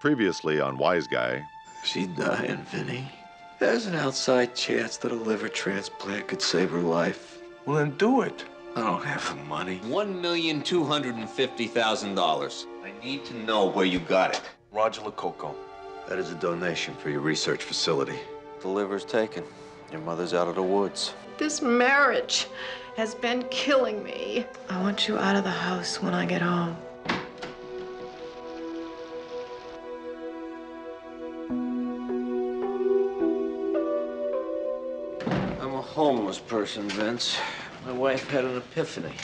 Previously on Wiseguy. She's dying, Vinnie. There's an outside chance that a liver transplant could save her life. Well, then do it. I don't have the money. $1,250,000. I need to know where you got it. Roger Lococo. That is a donation for your research facility. The liver's taken. Your mother's out of the woods. This marriage has been killing me. I want you out of the house when I get home. I'm a homeless person, Vince. My wife had an epiphany.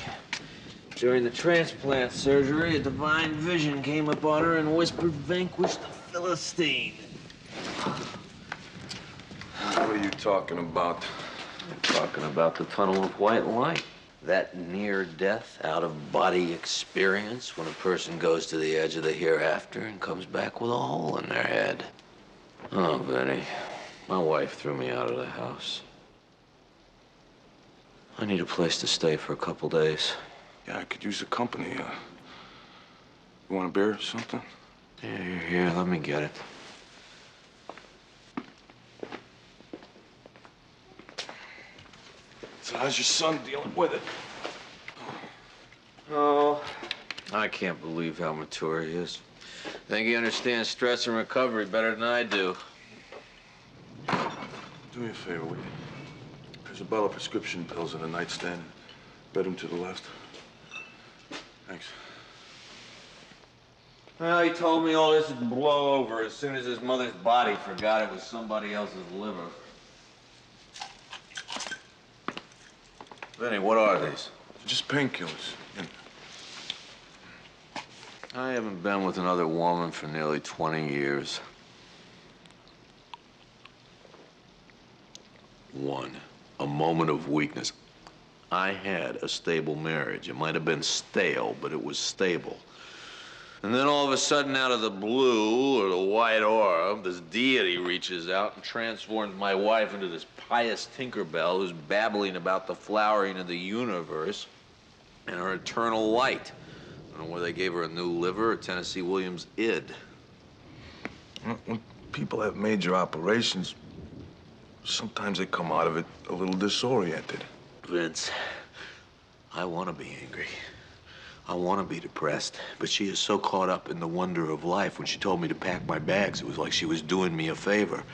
During the transplant surgery, a divine vision came upon her and whispered, "Vanquish the Philistine." What are you talking about? I'm talking about the tunnel of white light. That near-death, out-of-body experience when a person goes to the edge of the hereafter and comes back with a hole in their head. Oh, Vinnie, my wife threw me out of the house. I need a place to stay for a couple days. Yeah, I could use the company. You want a beer or something? Yeah, here, let me get it. So how's your son dealing with it? Oh, I can't believe how mature he is. I think he understands stress and recovery better than I do. Do me a favor, will you? There's a bottle of prescription pills in the nightstand. Bedroom to the left. Thanks. Well, he told me all this would blow over as soon as his mother's body forgot it was somebody else's liver. Vinnie, what are these? Just painkillers. I haven't been with another woman for nearly 20 years. One, a moment of weakness. I had a stable marriage. It might have been stale, but it was stable. And then all of a sudden, out of the blue, or the white orb, this deity reaches out and transforms my wife into this pious Tinkerbell who's babbling about the flowering of the universe and her eternal light. I don't know whether they gave her a new liver or Tennessee Williams' id. When people have major operations, sometimes they come out of it a little disoriented. Vince, I want to be angry. I want to be depressed, but she is so caught up in the wonder of life. When she told me to pack my bags, it was like she was doing me a favor.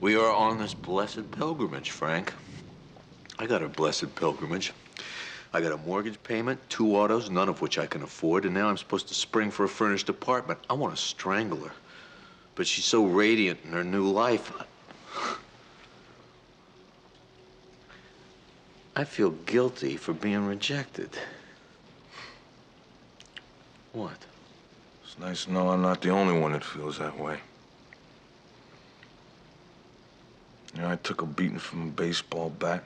We are on this blessed pilgrimage, Frank. I got a blessed pilgrimage. I got a mortgage payment, 2 autos, none of which I can afford, and now I'm supposed to spring for a furnished apartment. I want to strangle her. But she's so radiant in her new life. I feel guilty for being rejected. What? It's nice to know I'm not the only one that feels that way. You know, I took a beating from a baseball bat.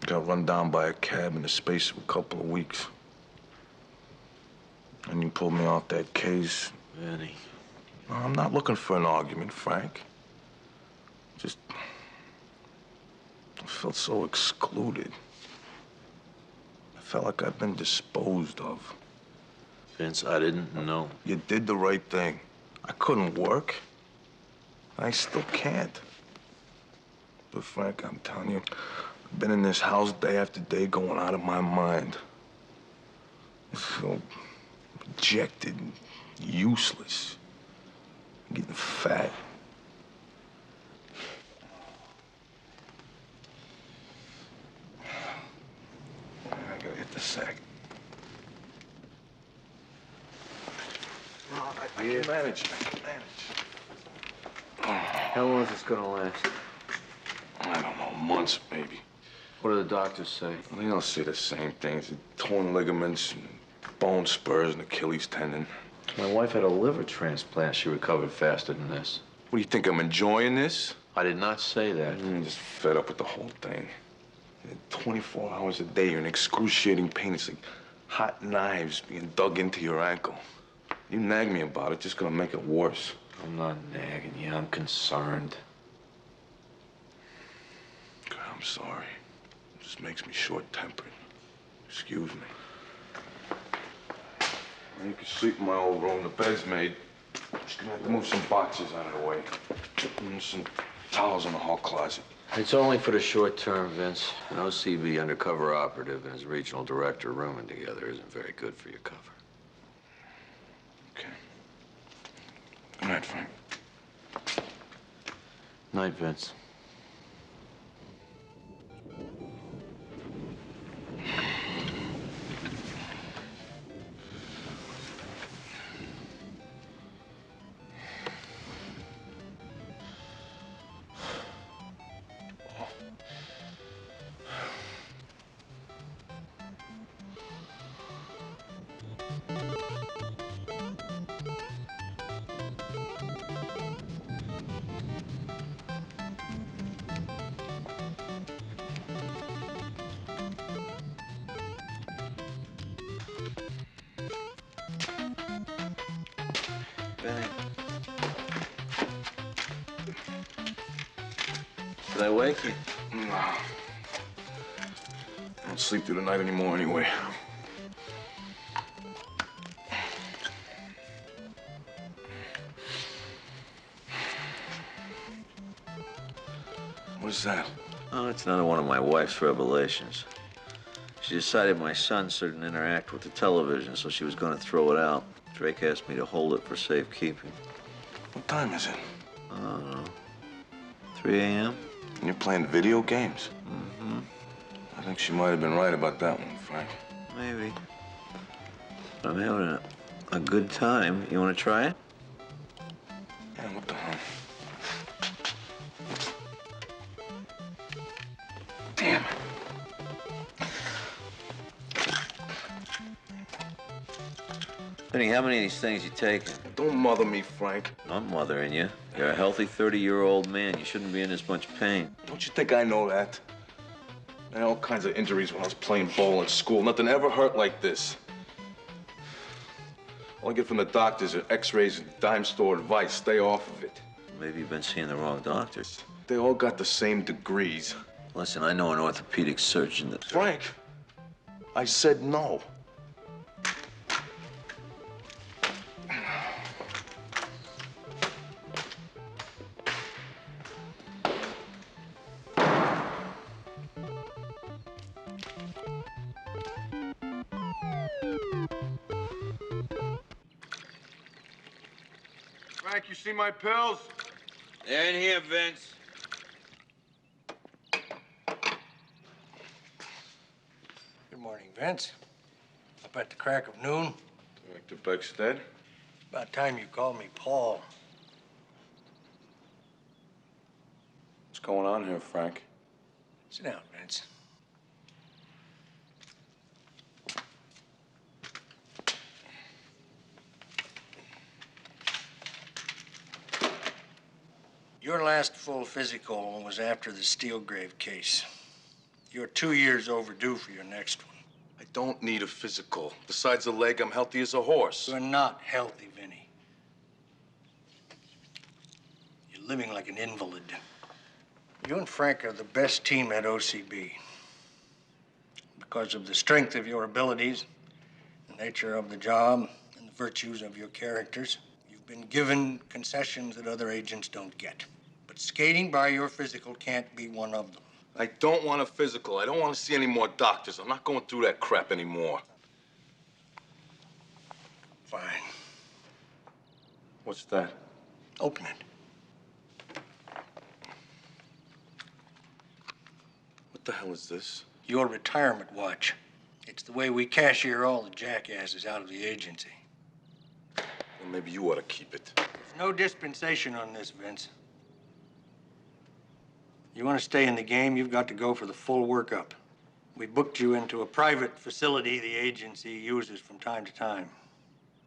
Got run down by a cab in the space of a couple of weeks. And you pulled me off that case. Vinnie. No, I'm not looking for an argument, Frank. Just... I felt so excluded. I felt like I'd been disposed of. Vince, I didn't know. You did the right thing. I couldn't work. I still can't. But Frank, I'm telling you, I've been in this house day after day going out of my mind. I feel rejected and useless. I'm getting fat. I gotta hit the sack. No, I can manage. I can manage. How long is this gonna last? I don't know, months maybe. What do the doctors say? They all say the same things. Torn ligaments, and bone spurs, and Achilles tendon. My wife had a liver transplant. She recovered faster than this. What do you think, I'm enjoying this? I did not say that. I'm just fed up with the whole thing. 24 hours a day, you're in excruciating pain. It's like hot knives being dug into your ankle. You nag me about it, just gonna make it worse. I'm not nagging you. I'm concerned. God, I'm sorry. It just makes me short-tempered. Excuse me. You can sleep in my old room. The bed's made. Just gonna have to move some boxes out of the way. And some towels in the hall closet. It's only for the short term, Vince. An O.C.B. undercover operative and his regional director rooming together isn't very good for your cover. Okay. Good night, Frank. Night, Vince. Vinnie. Did I wake you? No. I don't sleep through the night anymore anyway. What is that? Oh, it's another one of my wife's revelations. She decided my son shouldn't interact with the television, so she was going to throw it out. Drake asked me to hold it for safekeeping. What time is it? I don't know. 3 a.m.? And you're playing video games? Mm-hmm. I think she might have been right about that one, Frank. Maybe. I'm having a good time. You want to try it? Yeah, what the hell? Damn it. Vinny, how many of these things you taking? Don't mother me, Frank. I'm mothering you. You're a healthy 30-year-old man. You shouldn't be in this much pain. Don't you think I know that? I had all kinds of injuries when I was playing ball in school. Nothing ever hurt like this. All I get from the doctors are x-rays and dime store advice. Stay off of it. Maybe you've been seeing the wrong doctors. They all got the same degrees. Listen, I know an orthopedic surgeon that... Frank, I said no. Frank, you see my pills? They're in here, Vince. Good morning, Vince. Up at the crack of noon. Director Beckstead. About time you called me Paul. What's going on here, Frank? Sit down, Vince. Your last full physical was after the Steelgrave case. You're 2 years overdue for your next one. I don't need a physical. Besides the leg, I'm healthy as a horse. You're not healthy, Vinnie. You're living like an invalid. You and Frank are the best team at O.C.B. Because of the strength of your abilities, the nature of the job, and the virtues of your characters, you've been given concessions that other agents don't get. But skating by your physical can't be one of them. I don't want a physical. I don't want to see any more doctors. I'm not going through that crap anymore. Fine. What's that? Open it. What the hell is this? Your retirement watch. It's the way we cashier all the jackasses out of the agency. Well, maybe you ought to keep it. There's no dispensation on this, Vince. You want to stay in the game, you've got to go for the full workup. We booked you into a private facility the agency uses from time to time.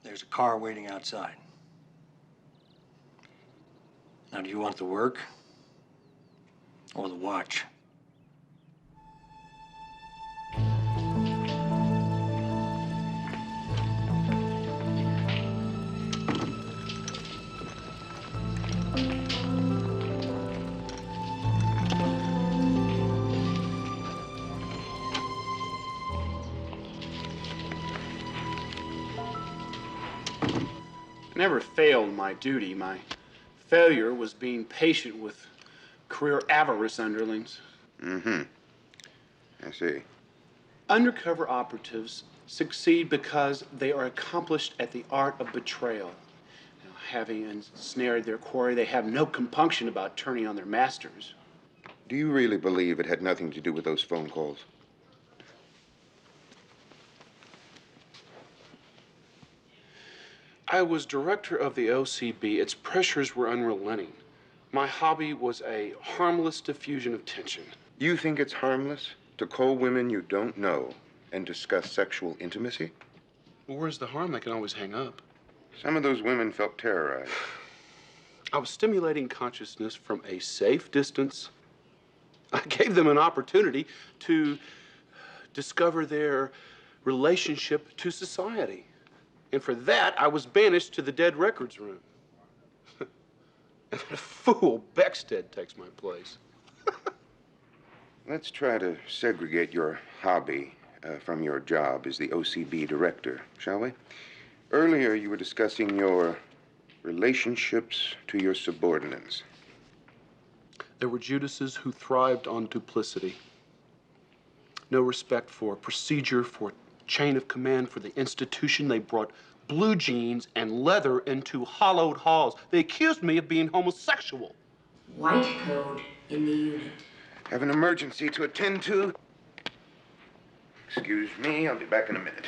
There's a car waiting outside. Now, do you want the work or the watch? I never failed my duty. My failure was being patient with career avarice underlings. Mm-hmm. I see. Undercover operatives succeed because they are accomplished at the art of betrayal. Having ensnared their quarry, they have no compunction about turning on their masters. Do you really believe it had nothing to do with those phone calls? I was director of the O.C.B. Its pressures were unrelenting. My hobby was a harmless diffusion of tension. You think it's harmless to call women you don't know and discuss sexual intimacy? Well, where's the harm? They can always hang up. Some of those women felt terrorized. I was stimulating consciousness from a safe distance. I gave them an opportunity to discover their relationship to society. And for that, I was banished to the dead records room. And that fool Beckstead takes my place. Let's try to segregate your hobby from your job as the O.C.B. director, shall we? Earlier, you were discussing your relationships to your subordinates. There were Judases who thrived on duplicity. No respect for procedure, for chain of command, for the institution. They brought blue jeans and leather into hollowed halls. They accused me of being homosexual. White code in the unit. Have an emergency to attend to? Excuse me, I'll be back in a minute.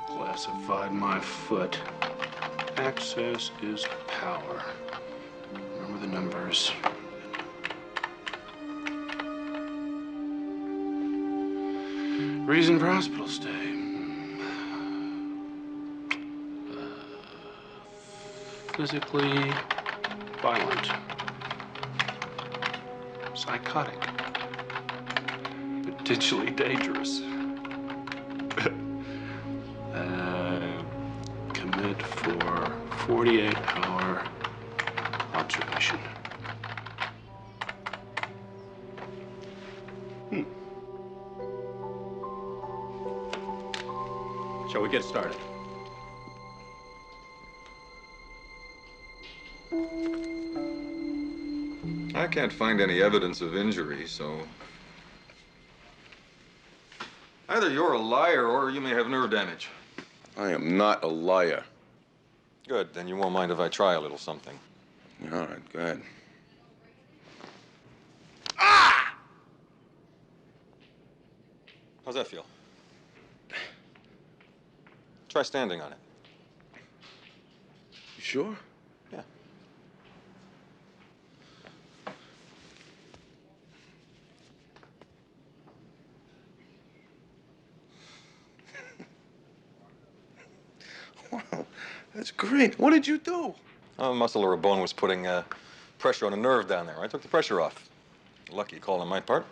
Classified my foot. Access is power. Remember the numbers. Reason for hospital stay. Physically violent. Psychotic. Potentially dangerous. Commit for 48-hour observation. Shall we get started? I can't find any evidence of injury, so... Either you're a liar or you may have nerve damage. I am not a liar. Good, then you won't mind if I try a little something. All right, go ahead. How's that feel? Try standing on it. You sure? Yeah. Wow, that's great. What did you do? A muscle or a bone was putting pressure on a nerve down there. I took the pressure off. Lucky call on my part.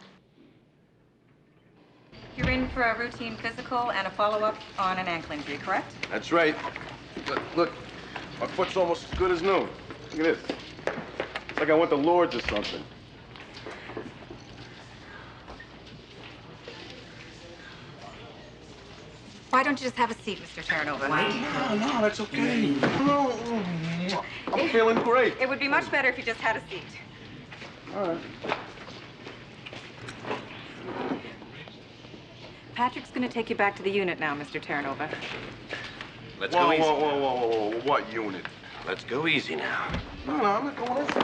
You're in for a routine physical and a follow-up on an ankle injury, correct? That's right. Look, my foot's almost as good as new. Look at this. It's like I went to Lourdes or something. Why don't you just have a seat, Mr. Terranova? No, that's okay. No, I'm feeling great. It would be much better if you just had a seat. All right. Patrick's going to take you back to the unit now, Mr. Terranova. Let's go easy. Whoa. What unit? Let's go easy now. No, I'm not going in.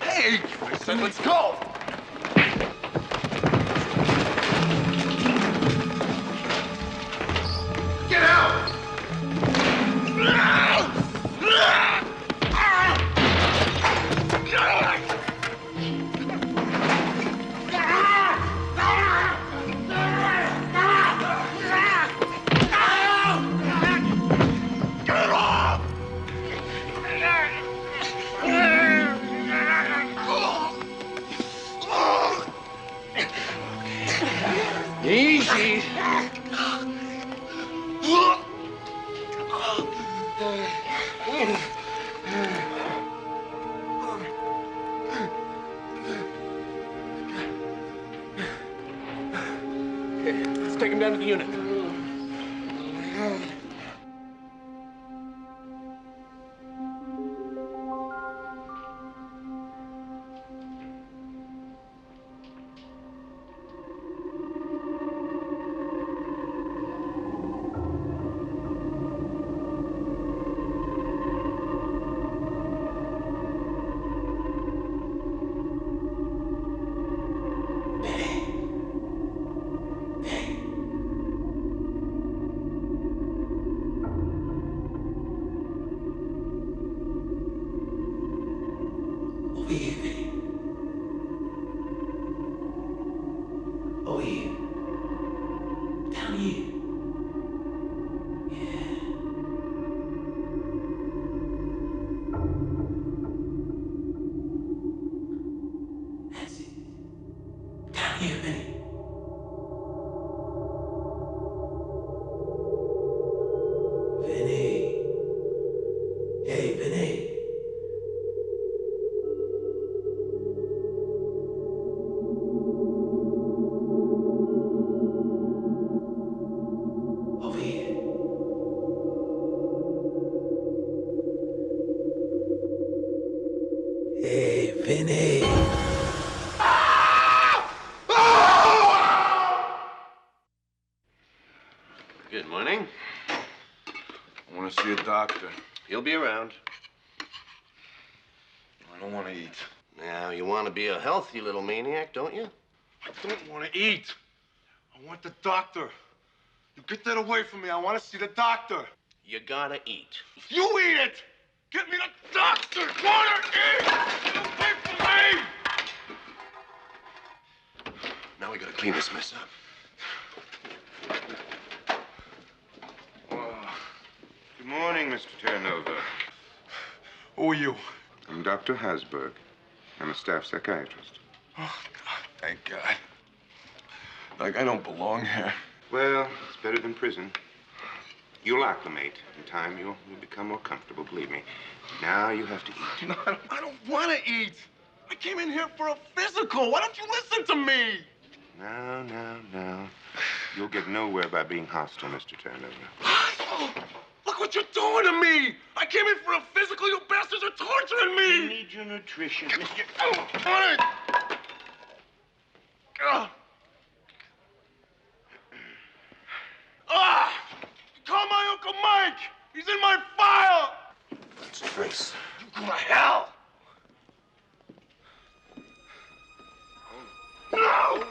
Hey, I said let's go. Get out! take him down to the unit. Over here, Vinnie. Over here. Down here. Yeah. That's it. Down here, Vinnie. Vinnie. Hey, Vinnie. Over here. Hey, Vinnie. Good morning. I want to see a doctor. He'll be around. I don't want to eat. Now, you want to be a healthy little maniac, don't you? I don't want to eat. I want the doctor. You get that away from me. I want to see the doctor. You gotta eat. You eat it! Get me the doctor! Want to eat! Get away from me! Now we gotta clean this mess up. Good morning, Mr. Terranova. Who are you? I'm Dr. Hasberg. I'm a staff psychiatrist. Oh, God, thank God. Like, I don't belong here. Well, it's better than prison. You'll acclimate. In time, you'll become more comfortable, believe me. Now you have to eat. No, I don't want to eat. I came in here for a physical. Why don't you listen to me? No. You'll get nowhere by being hostile, Mr. Terranova. Hostile? Look what you're doing to me! I came in for a physical. You bastards are torturing me! You need your nutrition. Oh, on it! Call my Uncle Mike! He's in my file! That's Trace. You go to hell! No!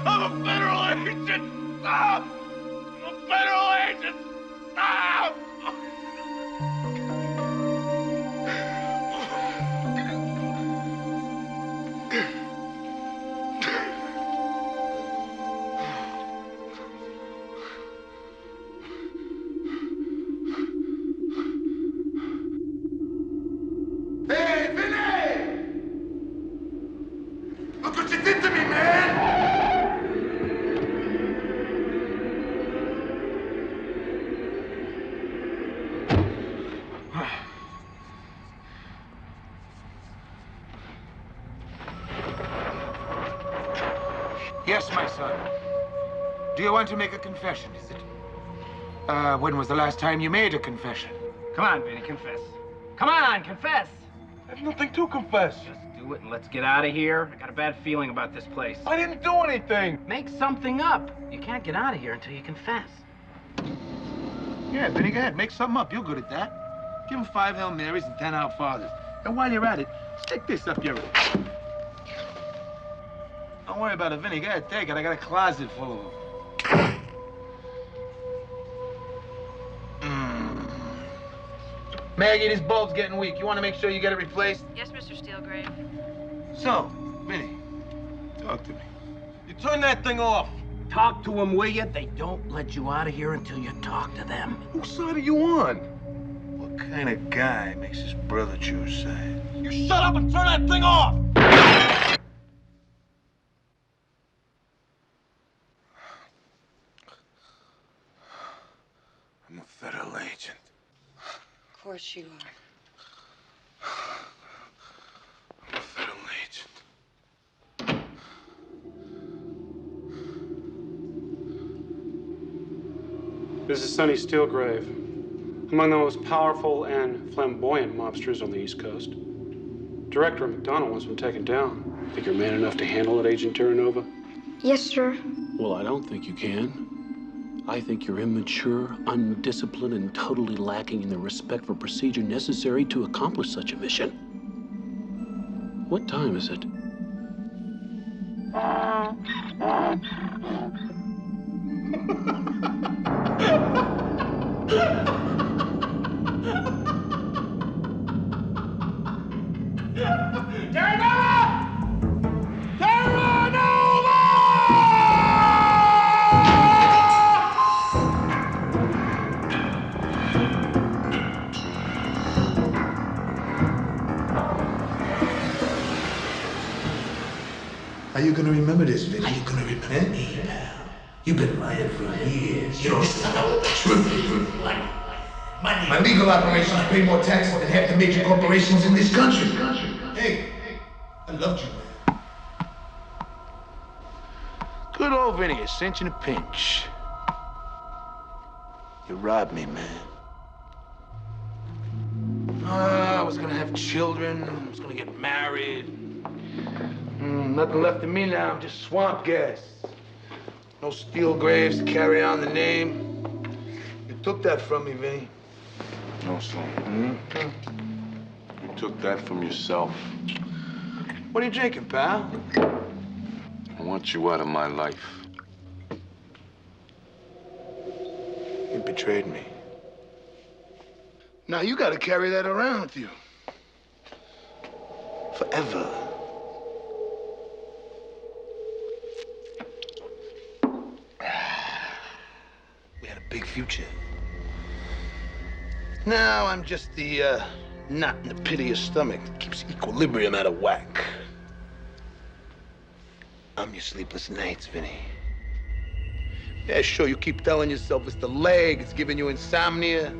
I'm a federal agent! Stop! I'm a federal agent! Stop! Hey, Vinnie! Look what you did to me, man! Yes, my son. Do you want to make a confession, is it? When was the last time you made a confession? Come on, Vinnie, confess. Come on, confess. There's nothing to confess. Just do it and let's get out of here. I got a bad feeling about this place. I didn't do anything. Make something up. You can't get out of here until you confess. Yeah, Vinny, go ahead. Make something up. You're good at that. Give him 5 Hail Marys and 10 Our Fathers. And while you're at it, stick this up your... Don't worry about it, Vinny. Go ahead, take it. I got a closet full of them. Maggie, this bulb's getting weak. You want to make sure you get it replaced? Yes, Mr. Steelgrave. So, Vinny, talk to me. You turn that thing off. Talk to them, will you? They don't let you out of here until you talk to them. Whose side are you on? What kind of guy makes his brother choose sides? You shut up and turn that thing off! I'm a federal agent. Of course you are. This is Sonny Steelgrave, among the most powerful and flamboyant mobsters on the East Coast. Director McDonald wants been taken down. Think you're man enough to handle it, Agent Terranova? Yes, sir. Well, I don't think you can. I think you're immature, undisciplined, and totally lacking in the respect for procedure necessary to accomplish such a mission. What time is it? How you gonna remember this, Vinnie? How you gonna remember me, pal? You've been lying for years. You don't know the truth. Money. My legal operations pay more taxes than half the major corporations in this country. Hey, I loved you, man. Good old Vinnie, a cinch and a pinch. You robbed me, man. I was gonna have children. I was gonna get married. Nothing left of me now. I'm just swamp gas. No Steelgraves to carry on the name. You took that from me, Vinnie. No, son. You took that from yourself. What are you drinking, pal? I want you out of my life. You betrayed me. Now you gotta carry that around with you. Forever. We had a big future. Now I'm just the knot in the pit of your stomach that keeps equilibrium out of whack. I'm your sleepless nights, Vinnie. Yeah, sure, you keep telling yourself it's the leg, it's giving you insomnia.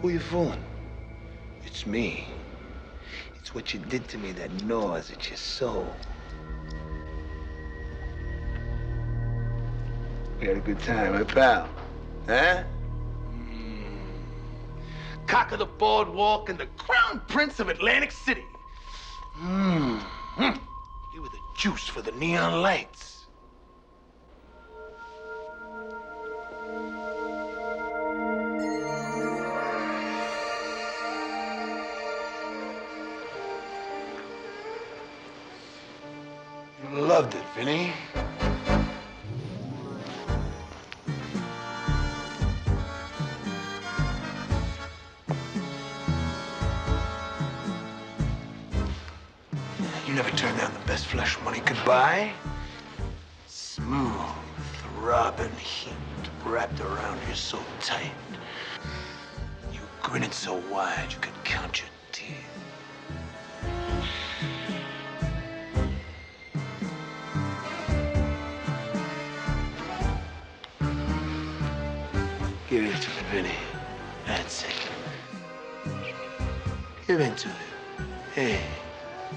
Who you fooling? It's me. It's what you did to me that gnaws at your soul. We had a good time, huh, pal? Huh? Cock of the boardwalk and the crown prince of Atlantic City. You were the juice for the neon lights. You loved it, Vinnie. You never turned down the best flesh money could buy. Smooth, throbbing heat wrapped around you so tight. You grinning so wide you could count your teeth. Give it to me, Vinnie. That's it. Give it to him. Hey.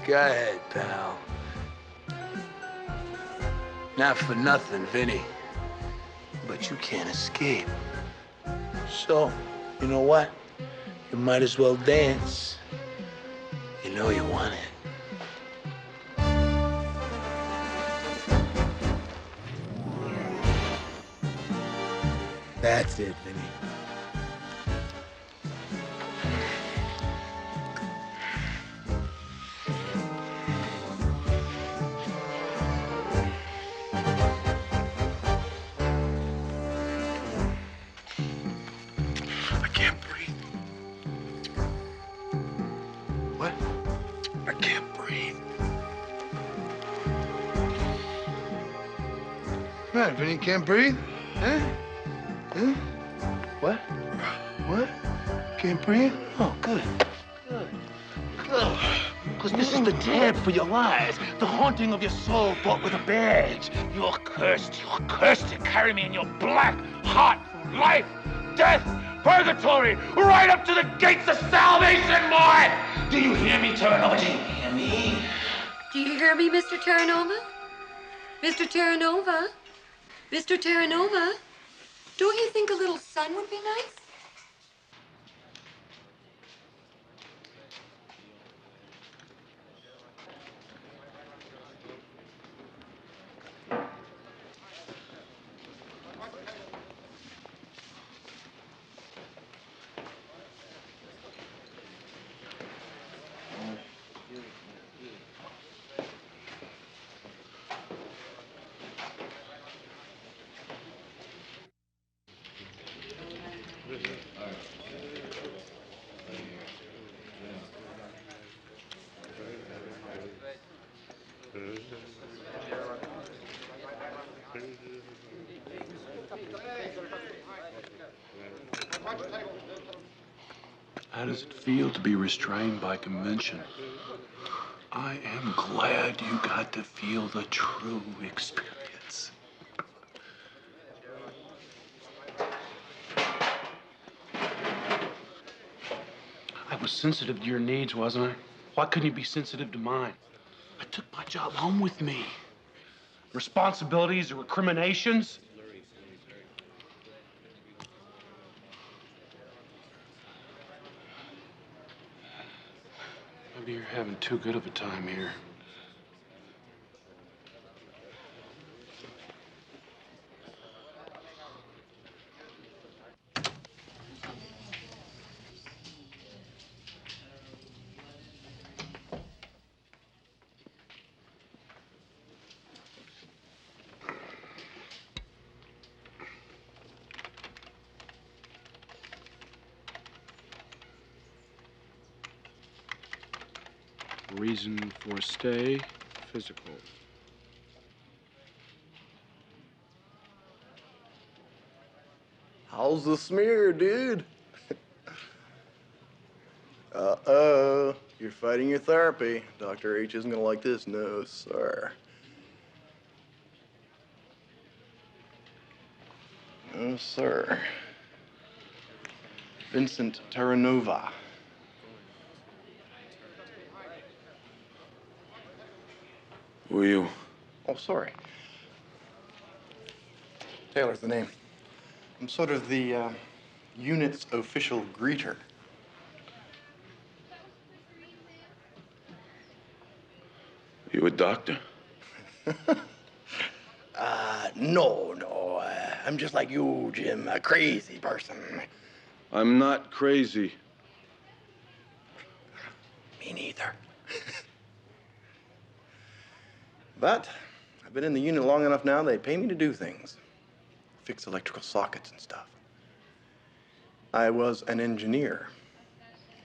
Go ahead, pal. Not for nothing, Vinnie, but you can't escape. So, you know what? You might as well dance. You know you want it. That's it, Vinnie. Right, Vinnie, can't breathe? Huh? Huh? What? What? Can't breathe? Oh, good. Good. Good. Because this is the tab for your lies. The haunting of your soul bought with a badge. You're cursed. You're cursed to carry me in your black heart through life, death, purgatory, right up to the gates of salvation, boy! Do you hear me, Terranova? Do you hear me? Do you hear me, Mr. Terranova? Mr. Terranova? Mr. Terranova? Don't you think a little sun would be nice? How does it feel to be restrained by convention? I am glad you got to feel the true experience. I was sensitive to your needs, wasn't I? Why couldn't you be sensitive to mine? I took my job home with me. Responsibilities or recriminations. Maybe you're having too good of a time here. Reason for stay, physical. How's the smear, dude? Uh-oh. You're fighting your therapy. Dr. H isn't gonna like this. No, sir. No, sir. Vincent Terranova. Who are you? Oh, sorry. Taylor's the name. I'm sort of the unit's official greeter. You a doctor? No. I'm just like you, Jim, a crazy person. I'm not crazy. Me neither. But I've been in the unit long enough now, they pay me to do things. Fix electrical sockets and stuff. I was an engineer,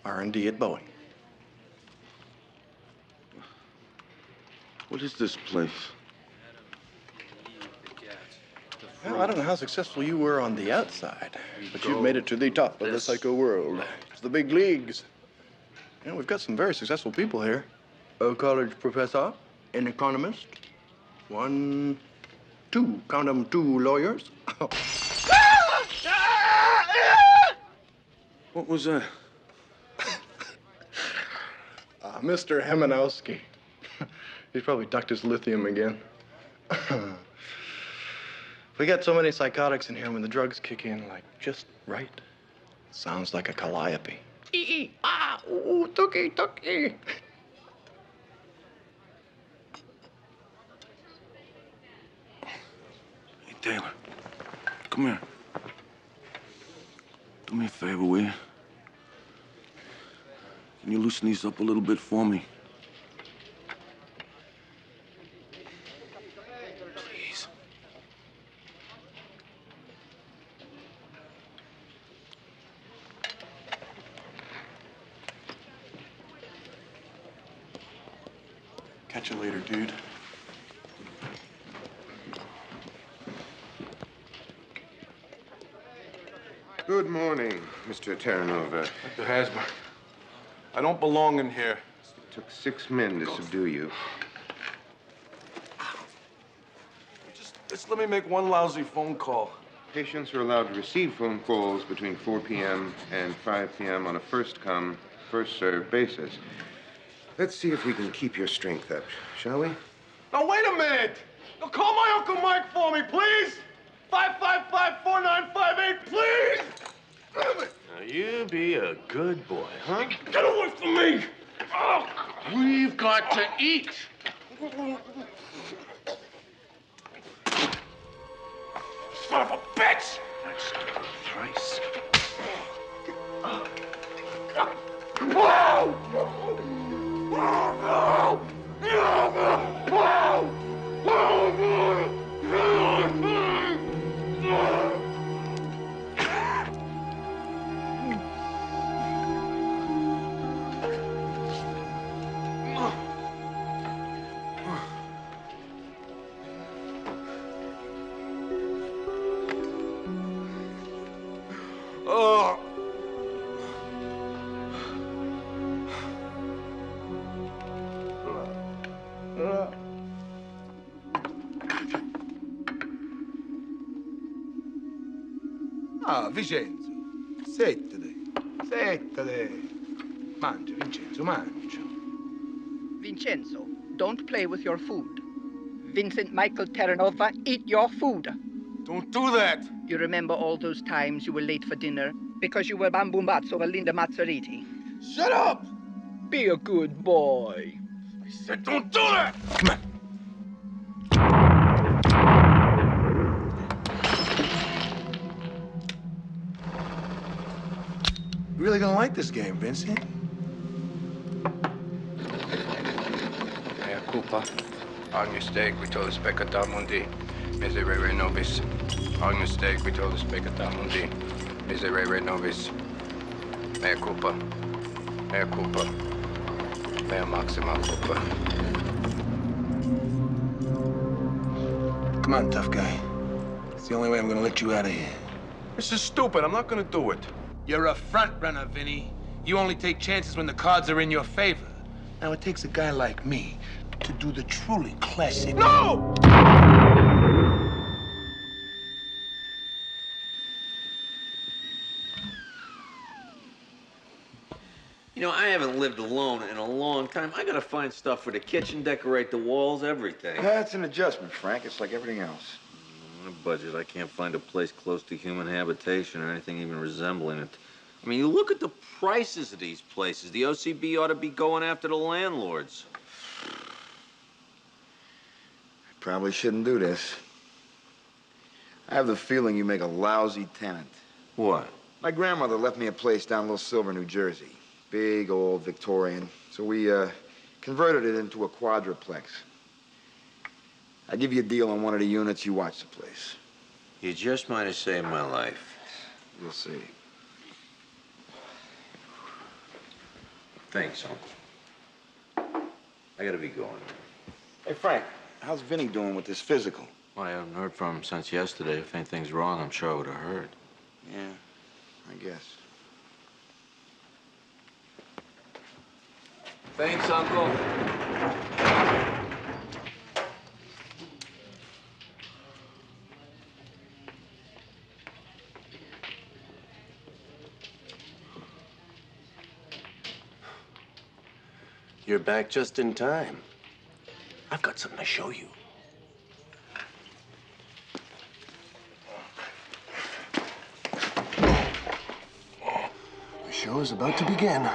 R&D at Boeing. What is this place? Well, I don't know how successful you were on the outside, but you've made it to the top of the psycho world. It's the big leagues. You know, we've got some very successful people here. A college professor, an economist, count them, 2 lawyers. What was that? Mr. Hemanowski. He's probably ducked his lithium again. We got so many psychotics in here when the drugs kick in, like, just right. Sounds like a calliope. Ooh, tookie. Hey, Taylor. Come here. Do me a favor, will you? Can you loosen these up a little bit for me? Please. Catch you later, dude. Good morning, Mr. Terranova. Dr. Hasmer, I don't belong in here. It took 6 men to subdue you. Just let me make one lousy phone call. Patients are allowed to receive phone calls between 4 p.m. and 5 p.m. on a first-come, first-served basis. Let's see if we can keep your strength up, shall we? Now, wait a minute! Now, call my Uncle Mike for me, please! 555-4958, please! Damn it! Now, you be a good boy, huh? Get away from me! Oh. We've got to eat. Son of a bitch! That's thrice. Whoa! Ah, Vincenzo, settati, settati. Mangia, Vincenzo, mangia. Vincenzo, don't play with your food. Vincent Michael Terranova, eat your food. Don't do that. You remember all those times you were late for dinner because you were bambumbazzo or Linda Mazzariti? Shut up! Be a good boy. I said don't do that! Come on. You really gonna like this game, Vincent? Mea culpa. Our mistake, we told the peccata mundi. Miserere nobis. Our mistake, we told the peccata mundi. Miserere nobis. Mea culpa. Mea culpa. Mea maxima culpa. Come on, tough guy. It's the only way I'm gonna let you out of here. This is stupid. I'm not gonna do it. You're a front runner, Vinnie. You only take chances when the cards are in your favor. Now, it takes a guy like me to do the truly classic. No! You know, I haven't lived alone in a long time. I gotta find stuff for the kitchen, decorate the walls, everything. That's an adjustment, Frank. It's like everything else. On a budget, I can't find a place close to human habitation or anything even resembling it. I mean, you look at the prices of these places. The O.C.B. ought to be going after the landlords. Probably shouldn't do this. I have the feeling you make a lousy tenant. What? My grandmother left me a place down Little Silver, New Jersey. Big, old, Victorian. So we converted it into a quadruplex. I give you a deal on one of the units, you watch the place. You just might have saved my life. You'll see. Thanks, Uncle. I gotta be going. Hey, Frank, how's Vinnie doing with this physical? Well, I haven't heard from him since yesterday. If anything's wrong, I'm sure I would have heard. Yeah, I guess. Thanks, Uncle. You're back just in time. I've got something to show you. The show is about to begin.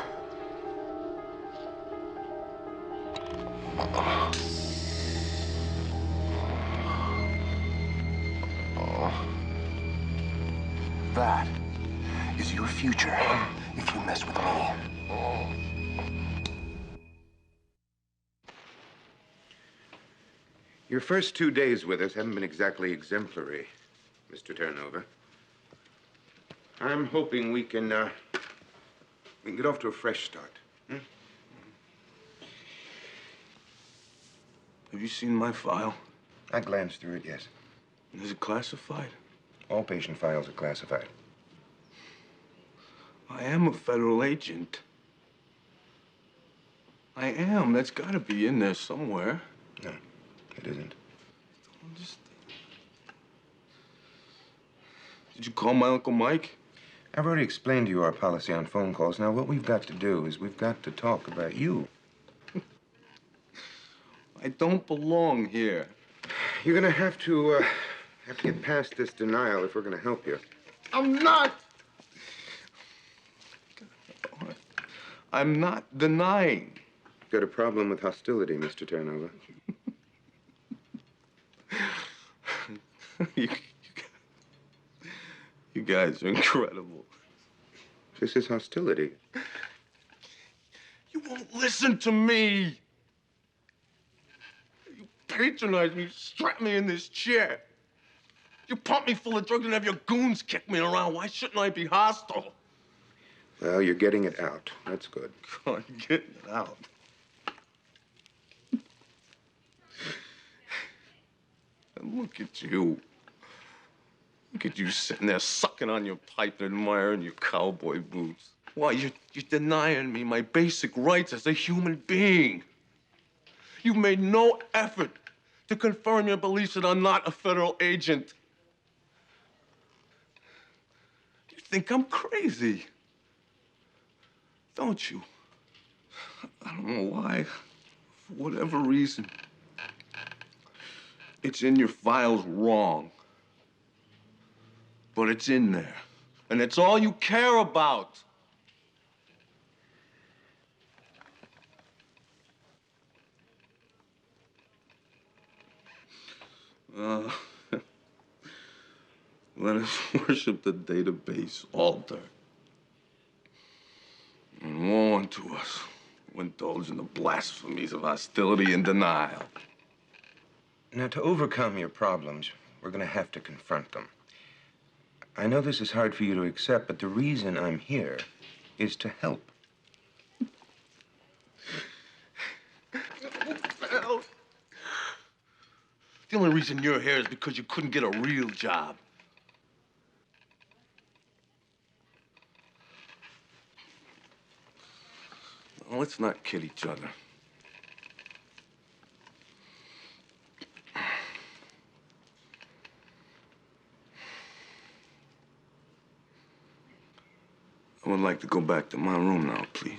That is your future if you mess with me. Your first 2 days with us haven't been exactly exemplary, Mr. Terranova. I'm hoping we can get off to a fresh start. Have you seen my file? I glanced through it, yes. Is it classified? All patient files are classified. I am a federal agent. I am. That's got to be in there somewhere. No, it isn't. Did you call my Uncle Mike? I've already explained to you our policy on phone calls. Now, what we've got to do is we've got to talk about you. I don't belong here. You're gonna have have to get past this denial if we're going to help you. I'm not! I'm not denying. Got a problem with hostility, Mr. Terranova? You guys are incredible. This is hostility. You won't listen to me. You patronize me, strap me in this chair. You pump me full of drugs and have your goons kick me around. Why shouldn't I be hostile? Well, you're getting it out. That's good. God, getting it out. And look at you. Look at you sitting there sucking on your pipe and admiring your cowboy boots. Why, you're denying me my basic rights as a human being. You've made no effort to confirm your beliefs that I'm not a federal agent. You think I'm crazy, don't you? I don't know why. For whatever reason, it's in your files wrong. But it's in there. And it's all you care about. Let us worship the database altar. And woe unto us who indulge in the blasphemies of hostility and denial. Now, to overcome your problems, we're going to have to confront them. I know this is hard for you to accept, but the reason I'm here is to help. The only reason you're here is because you couldn't get a real job. Now, let's not kid each other. I would like to go back to my room now, please.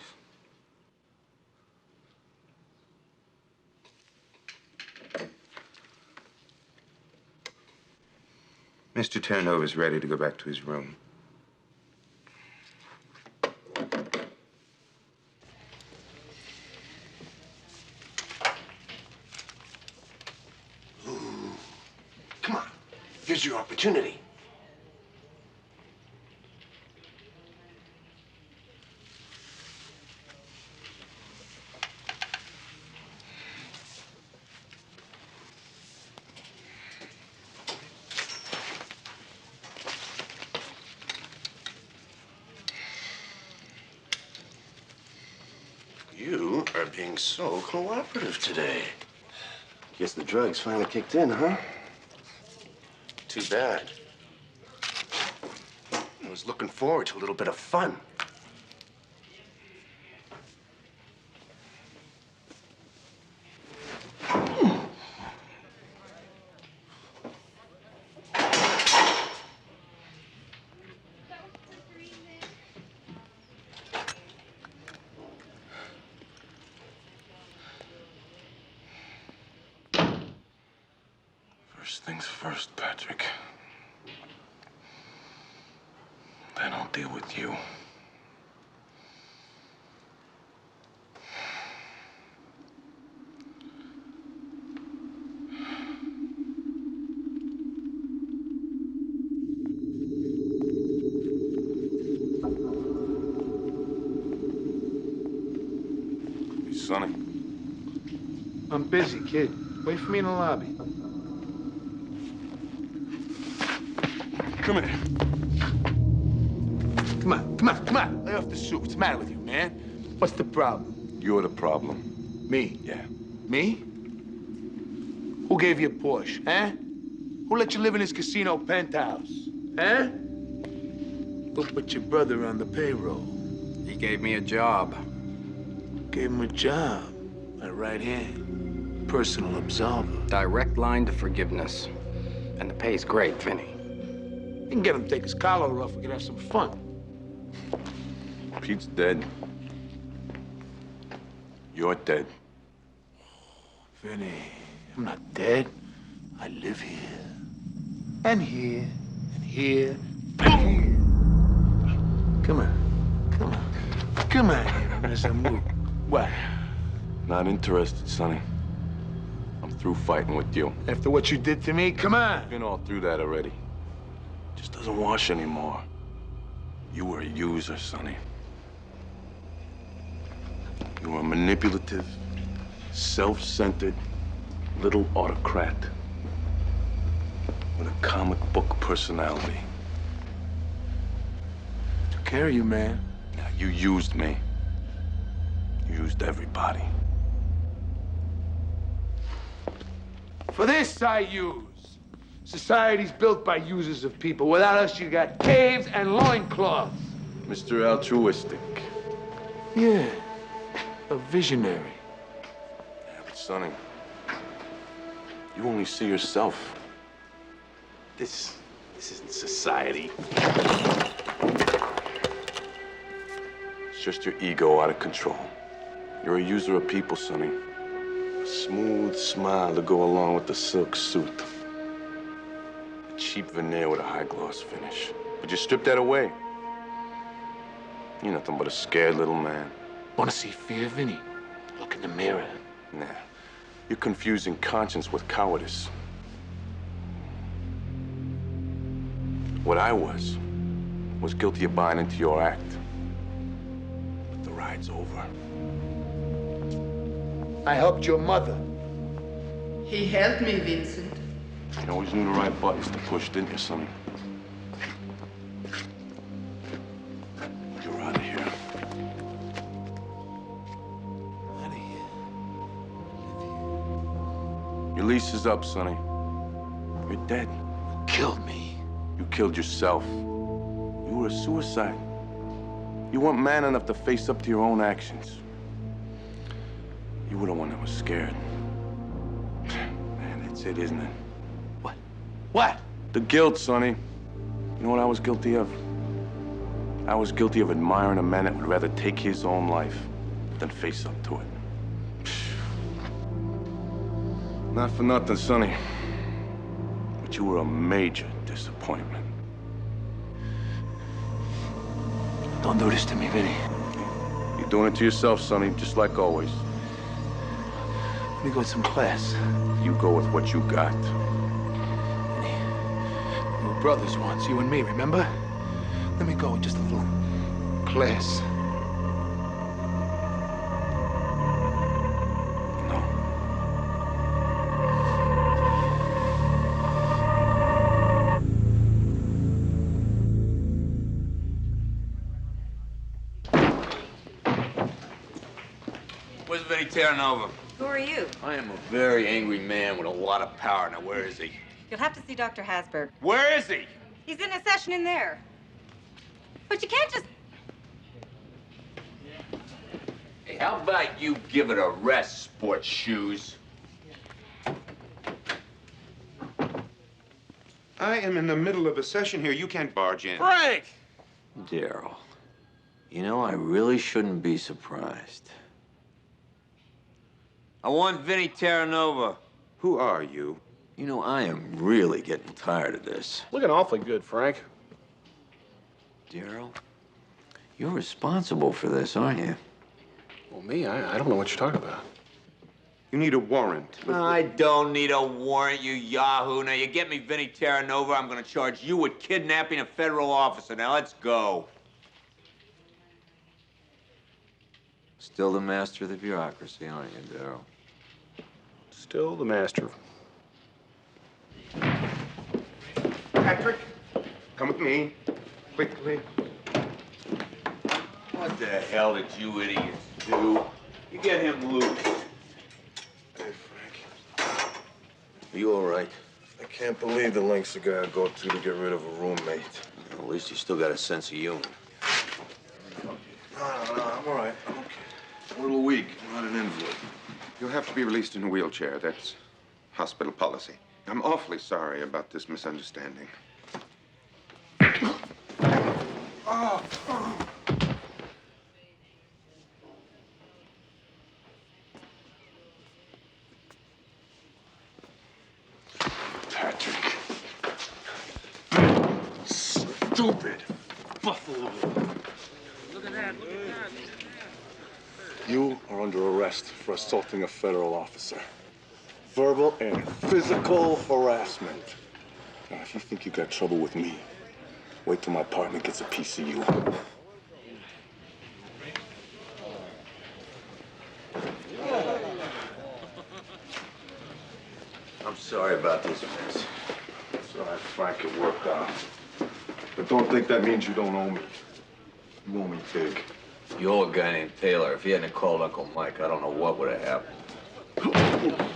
Mr. Terranova is ready to go back to his room. Come on. Here's your opportunity. You are being so cooperative today. Guess the drugs finally kicked in, huh? Too bad. I was looking forward to a little bit of fun. First things first, Patrick. Then I'll deal with you. Hey, Sonny. I'm busy, kid. Wait for me in the lobby. Come here. Come on. Lay off the suit. What's the matter with you, man? What's the problem? You're the problem. Me? Yeah. Me? Who gave you a Porsche, huh? Who let you live in his casino penthouse, huh? Who put your brother on the payroll? He gave me a job. Gave him a job. My right hand. Personal absolver. Direct line to forgiveness. And the pay's great, Vinnie. You can get him to take his collar off. We can have some fun. Pete's dead. You're dead. Vinnie, I'm not dead. I live here. And here, and here, and here. Come on. Come on. Come on, Mr. Mook. What? Not interested, Sonny. I'm through fighting with you. After what you did to me, come on. Been all through that already. Just doesn't wash anymore. You were a user, Sonny. You were a manipulative, self-centered little autocrat with a comic book personality. Took care of you, man. Yeah, you used me. You used everybody. For this I use. Society's built by users of people. Without us, you got caves and loincloths. Mr. Altruistic. Yeah, a visionary. Yeah, but Sonny, you only see yourself. This isn't society. It's just your ego out of control. You're a user of people, Sonny. A smooth smile to go along with the silk suit. A cheap veneer with a high gloss finish. But you strip that away. You're nothing but a scared little man. Wanna see fear, Vinnie? Look in the mirror. Nah, you're confusing conscience with cowardice. What I was guilty of buying into your act. But the ride's over. I helped your mother. He helped me, Vincent. You always knew the right buttons to push, didn't you, Sonny? You're out of here. Out of here. Your lease is up, Sonny. You're dead. You killed me. You killed yourself. You were a suicide. You weren't man enough to face up to your own actions. You were the one that was scared. Man, that's it, isn't it? What? What? The guilt, Sonny. You know what I was guilty of? I was guilty of admiring a man that would rather take his own life than face up to it. Not for nothing, Sonny. But you were a major disappointment. Don't do this to me, Vinnie. You're doing it to yourself, Sonny, just like always. Let me go with some class. You go with what you got. Vinnie, we were brothers once, you and me, remember? Let me go with just a little class. Where's Vinnie Terranova? Who are you? I am a very angry man with a lot of power. Now, where is he? You'll have to see Dr. Hasberg. Where is he? He's in a session in there. But you can't just... Hey, how about you give it a rest, sports shoes? I am in the middle of a session here. You can't barge in. Frank! Daryl, you know, I really shouldn't be surprised. I want Vinnie Terranova. Who are you? You know, I am really getting tired of this. Looking awfully good, Frank. Daryl, you're responsible for this, aren't you? Well, me? I don't know what you're talking about. You need a warrant. I don't need a warrant, you yahoo. Now, you get me Vinnie Terranova, I'm gonna charge you with kidnapping a federal officer. Now, let's go. Still the master of the bureaucracy, aren't you, Daryl? Still the master. Patrick, come with me. Quickly. What the hell did you idiots do? You get him loose. Hey, Frank. Are you all right? I can't believe the lengths the guy would go to get rid of a roommate. Well, at least you still got a sense of humor. No, I'm all right. I'm okay. I'm a little weak. I'm not an invalid. You'll have to be released in a wheelchair. That's hospital policy. I'm awfully sorry about this misunderstanding. Patrick. stupid buffalo. Look at that, look at that. You are under arrest for assaulting a federal officer. Verbal and physical harassment. Now, if you think you got trouble with me, wait till my partner gets a piece of you. I'm sorry about this mess. It's all right, Frank, it worked out. But don't think that means you don't owe me. You owe me big. You owe a guy named Taylor. If he hadn't called Uncle Mike, I don't know what would have happened.